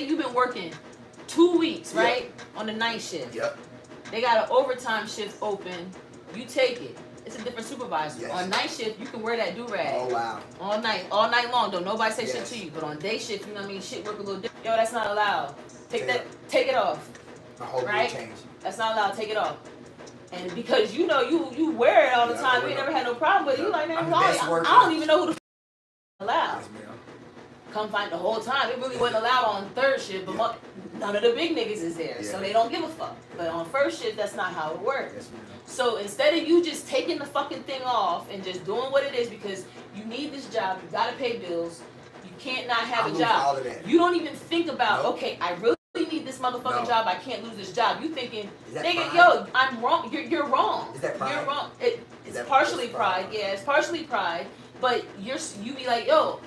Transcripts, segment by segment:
you've been working 2 weeks, right? On the night shift. Yep. They got an overtime shift open. You take it. It's a different supervisor. Yes. On night shift, you can wear that do-rag. Oh, wow. All night long. Don't nobody say shit to you. But on day shift, you know what I mean? Shit work a little different. Yo, that's not allowed. Take it off. My whole right? change. That's not allowed. Take it off. And because you know you wear it all the time, you ain't never had no problem with it. You like, man, I don't even know who the allowed. Yes, ma'am. Come find the whole time. It really wasn't allowed on third shift, but none of the big niggas is there, so they don't give a fuck. But on first shift, that's not how it works. Yes, ma'am. So instead of you just taking the fucking thing off and just doing what it is because you need this job, you gotta pay bills, you can't not have a job. All of that. You don't even think about, okay, I really need this motherfucking job, I can't lose this job. You thinking, nigga, yo, I'm wrong. You're wrong. Is that pride? You're wrong. It's partially pride. Yeah, it's partially pride. But you be like, yo,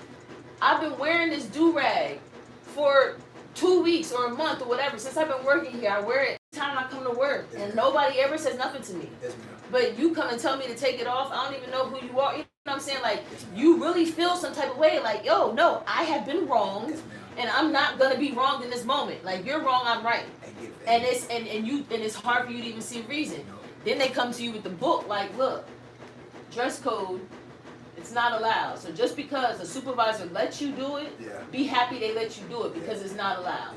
I've been wearing this do-rag for 2 weeks or a month or whatever. Since I've been working here, I wear it every time I come to work. And nobody ever says nothing to me. Yes, ma'am. But you come and tell me to take it off, I don't even know who you are. You know what I'm saying? Like, you really feel some type of way. Like, yo, no, I have been wronged. Yes, and I'm not gonna be wronged in this moment. Like, you're wrong, I'm right. And it's hard for you to even see reason. Then they come to you with the book, like, look, dress code, it's not allowed. So just because a supervisor lets you do it, be happy they let you do it because it's not allowed.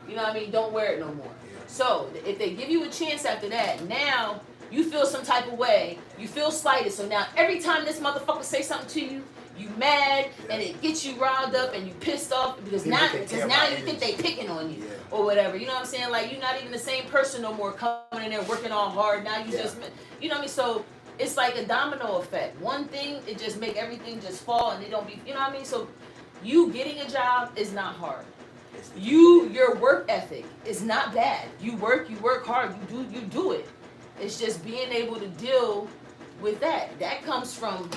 You know what I mean? Don't wear it no more. So if they give you a chance after that, now you feel some type of way, you feel slighted. So now every time this motherfucker say something to you, you mad and it gets you riled up and you pissed off because now you think they picking on you or whatever. You know what I'm saying? Like, you're not even the same person no more coming in there working all hard. Now you just, you know what I mean? So it's like a domino effect. One thing, it just make everything just fall and they don't be, you know what I mean? So you getting a job is not hard. Your work ethic is not bad. You work hard, you do it. It's just being able to deal with that. That comes from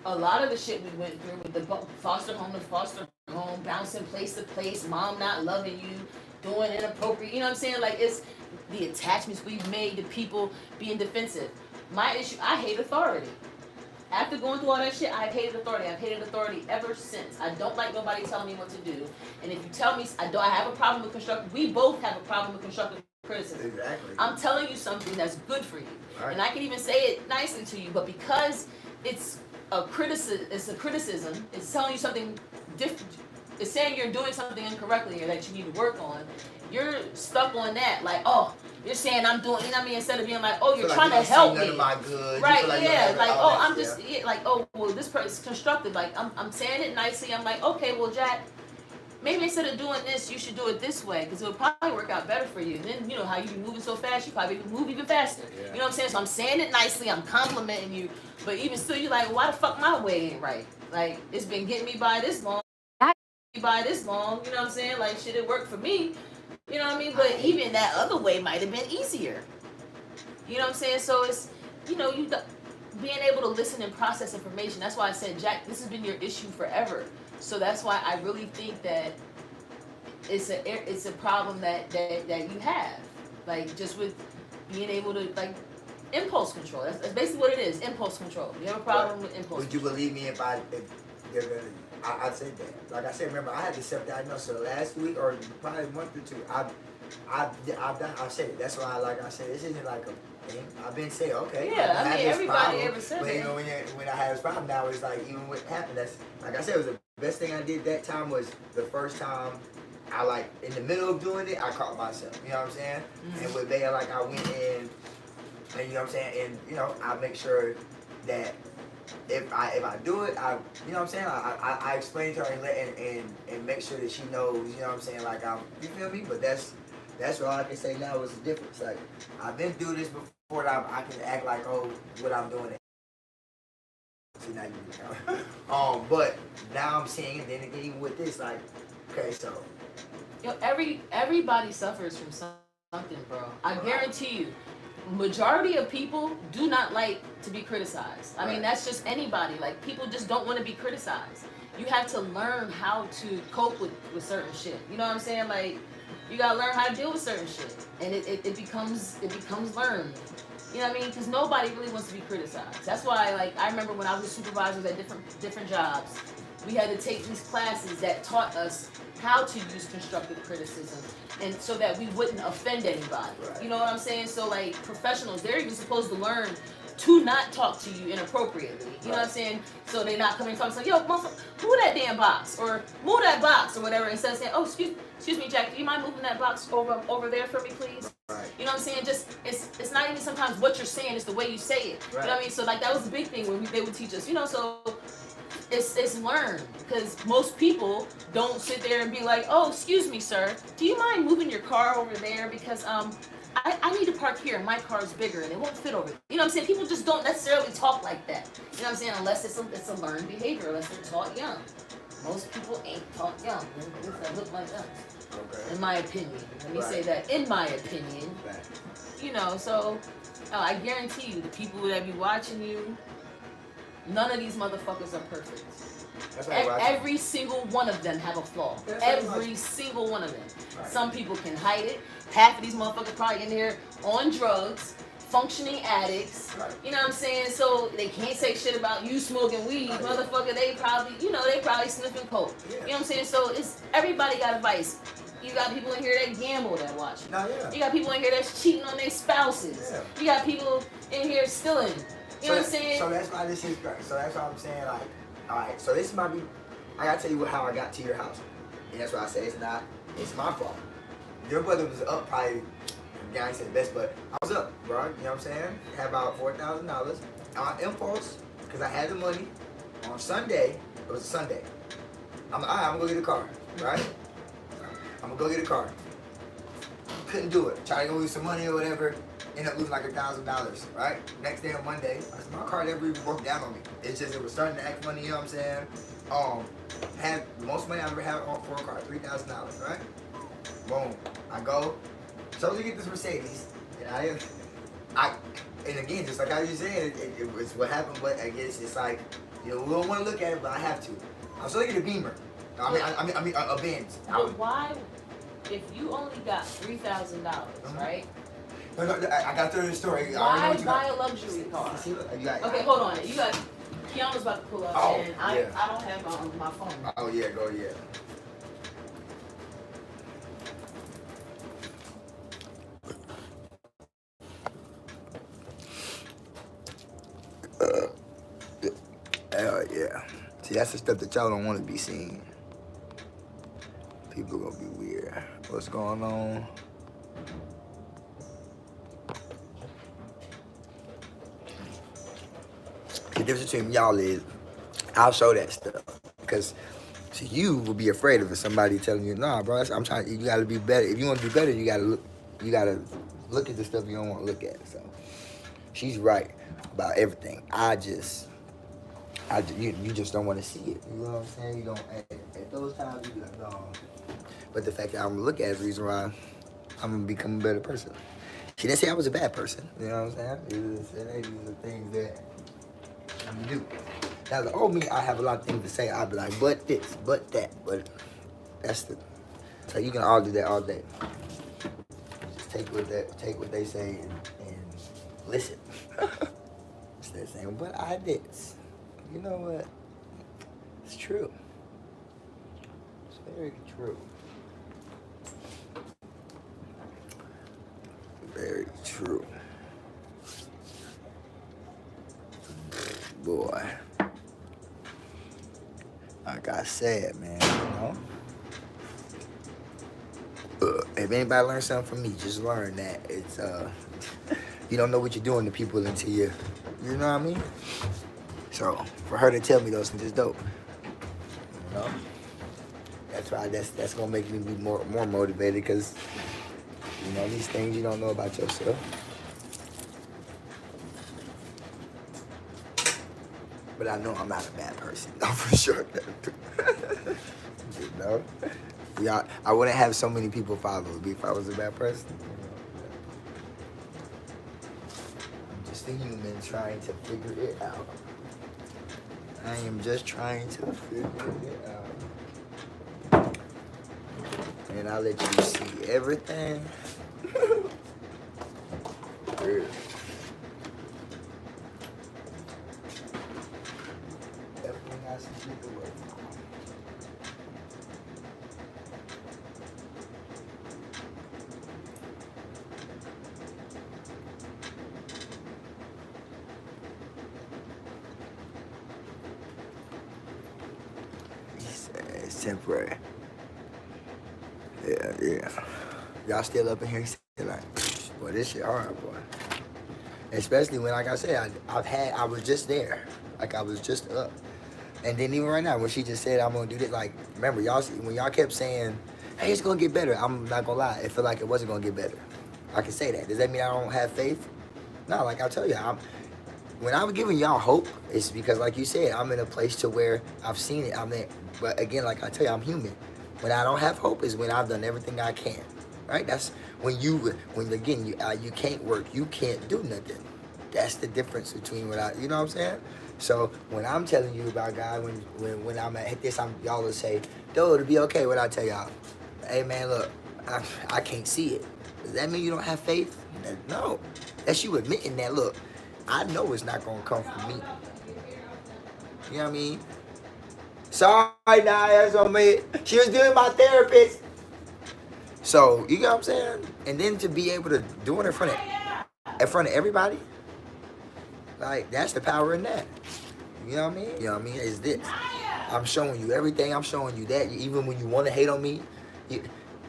a lot of the shit we went through with the foster home to foster home, bouncing place to place, mom not loving you, doing inappropriate, you know what I'm saying? Like, it's the attachments we've made to people being defensive. My issue, I hate authority. After going through all that shit, I've hated authority. I've hated authority ever since. I don't like nobody telling me what to do. And if you tell me, I have a problem with constructive, we both have a problem with constructive criticism. Exactly. I'm telling you something that's good for you. Right. And I can even say it nicely to you, but because it's a criticism, it's telling you something different, it's saying you're doing something incorrectly or that you need to work on, you're stuck on that, like, oh, you're saying I'm doing, you know what I mean, instead of being like, oh, you're trying to help me. Right, like oh, I'm just, like, oh, well, this person's constructive, like, I'm saying it nicely, I'm like, okay, well, Jack, maybe instead of doing this, you should do it this way, because it would probably work out better for you. And then, you know, how you be moving so fast, you probably can move even faster. Yeah. You know what I'm saying? So I'm saying it nicely, I'm complimenting you, but even still, you're like, why the fuck my way ain't right? Like, it's been getting me by this long, you know what I'm saying? Like, shit, it worked for me, you know what I mean? But even that other way might have been easier. You know what I'm saying? So it's, you know, being able to listen and process information. That's why I said, Jack, this has been your issue forever. So that's why I really think that it's a problem that you have, like, just with being able to, like, impulse control. That's basically what it is, impulse control. You have a problem with impulse control. Would you believe me if I said that? Like I said, remember, I had to self-diagnose. So last week or probably a month or two, I've said it. That's why, like I said, this isn't like a thing. I've been saying, okay. Yeah, I mean, everybody ever said that. But you know, when I had this problem, now it's like, even what happened, that's, like I said, it was the best thing I did that time was the first time I, like, in the middle of doing it, I caught myself. You know what I'm saying? Mm-hmm. And with Bea, like, I went in, and you know what I'm saying? And, you know, I make sure that if I do it, you know what I'm saying? I explain to her and make sure that she knows, you know what I'm saying? Like, you feel me? But that's what I can say now is the difference. Like, I've been through this before, that I can act like, oh, what I'm doing. See, now you know. But now I'm seeing it, then again, even with this, like, okay, so. You know, everybody suffers from something, bro. I guarantee you. Majority of people do not like to be criticized. I mean, that's just anybody. Like, people just don't want to be criticized. You have to learn how to cope with certain shit. You know what I'm saying? Like, you gotta learn how to deal with certain shit, and it becomes learned. You know what I mean? Because nobody really wants to be criticized. That's why, like, I remember when I was a supervisor at different jobs, we had to take these classes that taught us how to use constructive criticism, and so that we wouldn't offend anybody. Right. You know what I'm saying? So like professionals, they're even supposed to learn to not talk to you inappropriately. You know what I'm saying? So they're not coming and talking like, yo, motherfucker, move that damn box, or move that box, or whatever, instead of saying, oh, excuse me, Jack, do you mind moving that box over there for me, please? Right. You know what I'm saying? Just it's not even sometimes what you're saying, it's the way you say it. Right. You know what I mean? So like that was a big thing when they would teach us, you know, so it's learned, because most people don't sit there and be like, oh, excuse me, sir, do you mind moving your car over there, because I need to park here and my car's bigger and it won't fit over there. You know what I'm saying? People just don't necessarily talk like that. You know what I'm saying? Unless it's a learned behavior, unless they're taught young. Most people ain't taught young. That look like us. Okay. In my opinion. Let me say that. In my opinion. Right. You know, so I guarantee you, the people that be watching you, none of these motherfuckers are perfect. Every single one of them have a flaw. Every single one of them. Right. Some people can hide it. Half of these motherfuckers probably in here on drugs, functioning addicts. Right. You know what I'm saying? So they can't say shit about you smoking weed, motherfucker. They probably sniffing coke. Yeah. You know what I'm saying? So it's everybody got a vice. You got people in here that gamble that watch. You got people in here that's cheating on their spouses. Yeah. You got people in here stealing. You know what I'm saying? So that's why this is great. So that's why I'm saying, like, alright, so this might be, I gotta tell you how I got to your house. And that's why I say it's my fault. Your brother was up probably, guy said best, but I was up, bro. You know what I'm saying? Had about $4,000 on impulse, because I had the money. On Sunday, it was a Sunday. I'm gonna go get a car, right? I'm gonna go get a car. Couldn't do it. Try to go lose some money or whatever. End up losing like $1,000, right? Next day on Monday, my car never even broke down on me. It's just, it was starting to act funny, you know what I'm saying? Had the most money I ever had for a car, $3,000, right? Boom. I go, so to get this Mercedes, and and again, just like I was saying, it was what happened, but I guess it's like, you know, we don't want to look at it, but I have to. I'm still looking at a Beamer. I mean, a Benz. But why, if you only got $3,000, right? No, I got through the story. Why buy a luxury car? Okay, hold on. You got Keanu's about to pull up, and I don't have my phone. Oh yeah, go yeah. Hell yeah. See, that's the stuff that y'all don't want to be seeing. People gonna be weird. What's going on? The difference between y'all is, I'll show that stuff. Because you will be afraid of somebody telling you, nah, bro, you gotta be better. If you want to do better, you gotta look at the stuff you don't want to look at. So she's right about everything. You just don't want to see it. You know what I'm saying? You don't, at those times, you be like, no. But the fact that I'm gonna look at it is the reason why I'm gonna become a better person. She didn't say I was a bad person. You know what I'm saying? These are the things that I'm gonna do. Now, the old me, I have a lot of things to say. I'll be like, but this, but that, but that's the. So you can all do that all day. Just take what they say and listen. Instead of saying, but I did. You know what? It's true. It's very true. Very true. Boy. Like I said, man, you know? If anybody learns something from me, just learn that it's, you don't know what you're doing to people until you know what I mean? So, for her to tell me those things is dope. You know? That's why that's gonna make me be more motivated, because, you know, these things you don't know about yourself. But I know I'm not a bad person. No, for sure. You know? Yeah, I wouldn't have so many people follow me if I was a bad person. I'm just a human trying to figure it out. I am just trying to figure it out. And I'll let you see everything. Everything I see people work. It's temporary. Yeah. Y'all still up in here still like, boy, this shit hard, boy. Especially when, like I said, I was just there. Like, I was just up. And then even right now, when she just said, I'm going to do this, like, remember, y'all, when y'all kept saying, hey, it's going to get better, I'm not going to lie. It felt like it wasn't going to get better. I can say that. Does that mean I don't have faith? No, like I tell you, when I was giving y'all hope, it's because, like you said, I'm in a place to where I've seen it. But again, like I tell you, I'm human. When I don't have hope is when I've done everything I can, right? That's when again, you can't work, you can't do nothing. That's the difference between you know what I'm saying? So when I'm telling you about God, when I'm at this, y'all will say, dude, it'll be okay when I tell y'all, hey man, look, I can't see it. Does that mean you don't have faith? No. That's you admitting that, look, I know it's not going to come from me. You know what I mean? Sorry, nah, that's on me. She was doing my therapist. So, you know what I'm saying? And then to be able to do it in front of everybody, like, that's the power in that. You know what I mean? You know what I mean? It's this. I'm showing you everything. I'm showing you that. Even when you want to hate on me,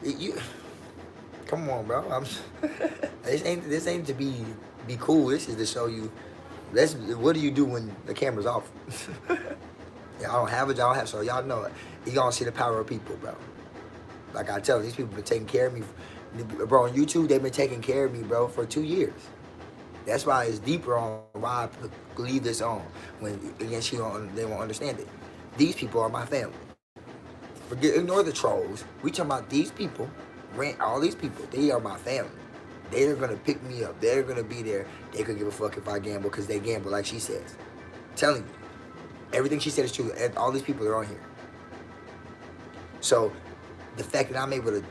you come on, bro. This ain't to be cool. This is to show you. What do you do when the camera's off? Yeah, I don't have a job. So y'all know it. You gonna see the power of people, bro. Like I tell you, these people been taking care of me, bro. On YouTube, they've been taking care of me, bro, for 2 years. That's why it's deeper on why I leave this on. When again, they won't understand it. These people are my family. Ignore the trolls. We talking about these people. All these people. They are my family. They're gonna pick me up. They're gonna be there. They could give a fuck if I gamble because they gamble, like she says. I'm telling you, everything she said is true. And all these people are on here. So the fact that I'm able to,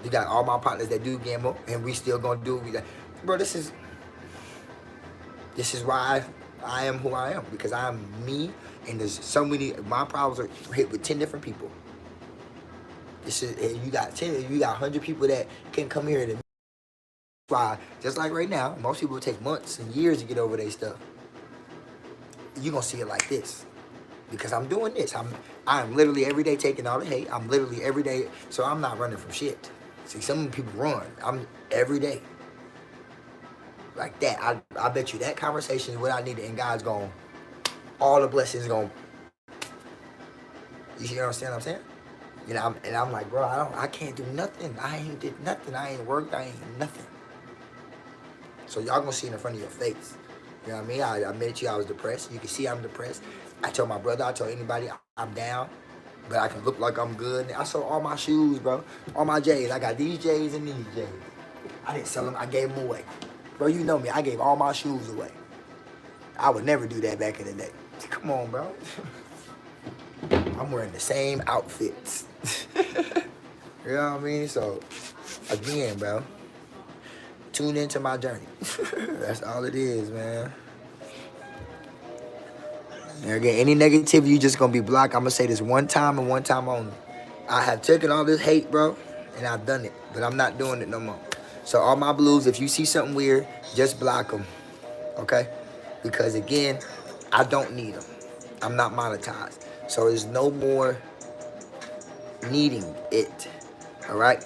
you got all my partners that do gamble, and we still gonna do it. Bro, this is why I am who I am, because I'm me, and there's so many. My problems are hit with 10 different people. You got 100 people that can come here and. Why, just like right now, most people take months and years to get over their stuff. You're going to see it like this. Because I'm doing this. I'm literally every day taking all the hate. I'm literally every day. So I'm not running from shit. See, some people run. I'm every day. Like that. I bet you that conversation is what I needed. And God's going, all the blessings going. You understand what I'm saying? You know, I'm like, bro, I can't do nothing. I ain't did nothing. I ain't worked. I ain't nothing. So y'all gonna see it in front of your face. You know what I mean? I admit to you I was depressed. You can see I'm depressed. I told my brother, I told anybody I'm down, but I can look like I'm good. I sold all my shoes, bro. All my J's. I got these J's and these J's. I didn't sell them. I gave them away. Bro, you know me. I gave all my shoes away. I would never do that back in the day. Come on, bro. I'm wearing the same outfits. You know what I mean? So, again, bro. Tune into my journey. That's all it is, man. And again, any negativity, you just gonna be blocked. I'm gonna say this one time and one time only. I have taken all this hate, bro, and I've done it, but I'm not doing it no more. So all my blues, if you see something weird, just block them, okay? Because again, I don't need them. I'm not monetized. So there's no more needing it, all right?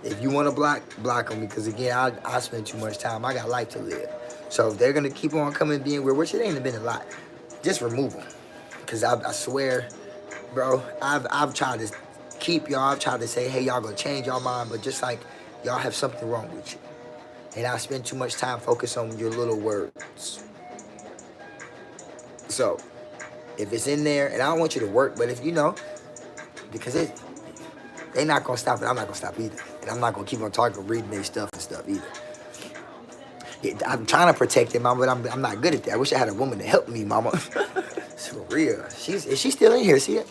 If you want to block them, because again, I spend too much time. I got life to live. So if they're gonna keep on coming being weird, which it ain't been a lot, just remove them. Cause I swear, bro, I've tried to keep y'all. I've tried to say, hey, y'all gonna change y'all mind, but just like y'all have something wrong with you, and I spend too much time focused on your little words. So if it's in there, and I don't want you to work, but if you know, because they not gonna stop it, I'm not gonna stop either. And I'm not gonna keep on talking, reading their stuff and stuff either. Yeah, I'm trying to protect them, mama, but I'm not good at that. I wish I had a woman to help me, mama. It's for real. Is she still in here? See it?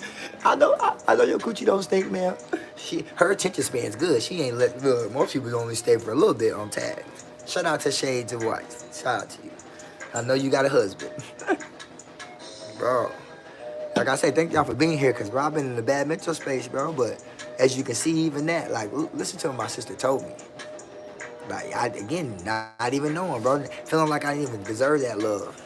I know your coochie don't stink, man. Her attention span's good. She ain't look. Most people only stay for a little bit on tag. Shout out to Shades of White. Shout out to you. I know you got a husband. Bro. Like I say, thank y'all for being here, because bro, I've been in a bad mental space, bro, but as you can see, even that, like, listen to what my sister told me. Like, not even knowing, bro. Feeling like I didn't even deserve that love.